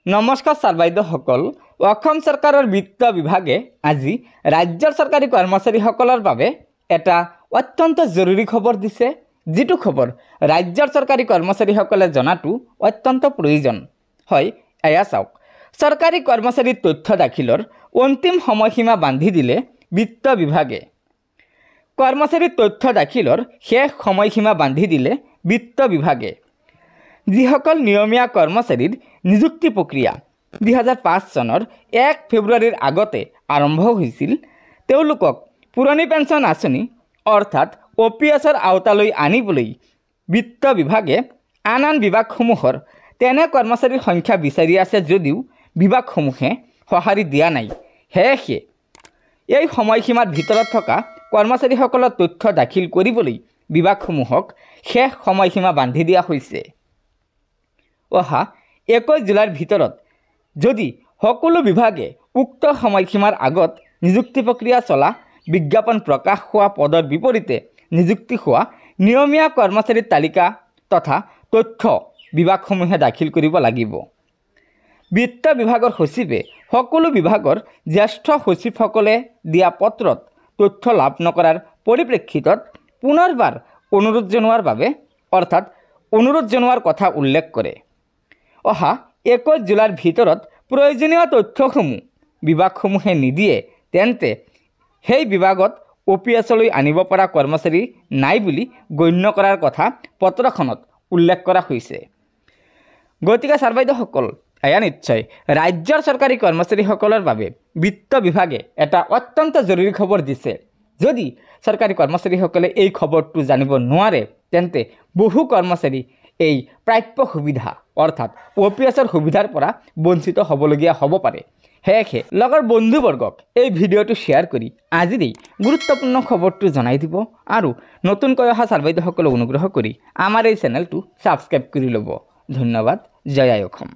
নমস্কাৰ ছাৰ বাইদেউসকল। অসম চৰকাৰৰ বিত্ত বিভাগে আজি ৰাজ্যৰ চৰকাৰী কৰ্মচাৰীসকলৰ বাবে এটা অত্যন্ত জৰুৰী খবৰ দিছে, যিটো খবৰ ৰাজ্যৰ চৰকাৰী কৰ্মচাৰীসকলে জনাটো অত্যন্ত প্ৰয়োজন। হয়, এয়া চাওক, চৰকাৰী কৰ্মচাৰীৰ তথ্য দাখিলৰ অন্তিম সময়সীমা বান্ধি দিলে বিত্ত বিভাগে। কৰ্মচাৰীৰ তথ্য দাখিলৰ শেষ সময়সীমা বান্ধি দিলে বিত্ত বিভাগে। যিসকল নিয়মীয়া কৰ্মচাৰীৰ নিযুক্তি প্ৰক্ৰিয়া 2005 চনৰ 1 ফেব্ৰুৱাৰীৰ আগতে আৰম্ভ হৈছিল, তেওঁলোকক পুৰণি পেঞ্চন আঁচনি অৰ্থাৎ OPS-ৰ আওতালৈ আনিবলৈ বিত্ত বিভাগে আন বিভাগসমূহৰ তেনে কৰ্মচাৰীৰ সংখ্যা বিচাৰি আছে যদিও বিভাগসমূহে সঁহাৰি দিয়া নাই। সেয়েহে এই সময়সীমাৰ ভিতৰত থকা কৰ্মচাৰীসকলৰ তথ্য দাখিল কৰিবলৈ বিভাগসমূহক শেষ সময়সীমা বান্ধি দিয়া হৈছে। অহা 21 জুলাইৰ ভিতৰত যদি সকলো বিভাগে উক্ত সময়সীমাৰ আগত নিযুক্তি প্ৰক্ৰিয়া চলা বিজ্ঞাপন প্ৰকাশ হোৱা পদৰ বিপৰীতে নিযুক্তি হোৱা নিয়মীয়া কৰ্মচাৰীৰ তালিকা তথা তথ্য বিভাগসমূহে দাখিল কৰিব লাগিব। বিত্ত বিভাগৰ সচিবে সকলো বিভাগৰ জ্যেষ্ঠ সচিবসকলে দিয়া পত্ৰত তথ্য লাভ নকৰাৰ পৰিপ্ৰেক্ষিতত পুনৰবাৰ অনুৰোধ জনোৱাৰ কথা উল্লেখ কৰে। অহা 21 জুলাইৰ ভিতৰত প্ৰয়োজনীয় তথ্যসমূহ বিভাগসমূহে নিদিয়ে তেন্তে সেই বিভাগত OPS-লৈ আনিব পৰা কৰ্মচাৰী নাই বুলি গণ্য কৰাৰ কথা পত্ৰখনত উল্লেখ কৰা হৈছে। গতিকে ছাৰ বাইদেউসকল, এয়া নিশ্চয় ৰাজ্যৰ চৰকাৰী কৰ্মচাৰীসকলৰ বাবে বিত্ত বিভাগে এটা অত্যন্ত জৰুৰী খবৰ দিছে। যদি চৰকাৰী কৰ্মচাৰীসকলে এই খবৰটো জানিব নোৱাৰে তেন্তে বহু কৰ্মচাৰী এই প্ৰাপ্য সুবিধা অৰ্থাৎ OPS-ৰ সুবিধাৰ পৰা বঞ্চিত হ'বলগীয়া হ'ব পাৰে। সেয়েহে লগৰ বন্ধুবৰ্গক এই ভিডিঅ'টো শ্বেয়াৰ কৰি আজিৰ এই গুৰুত্বপূৰ্ণ খবৰটো জনাই দিব আৰু নতুনকৈ অহা ছাৰ বাইদেউসকলক অনুগ্ৰহ কৰি আমাৰ এই চেনেলটো ছাবস্ক্ৰাইব কৰি ল'ব। ধন্যবাদ। জয় আই অসম।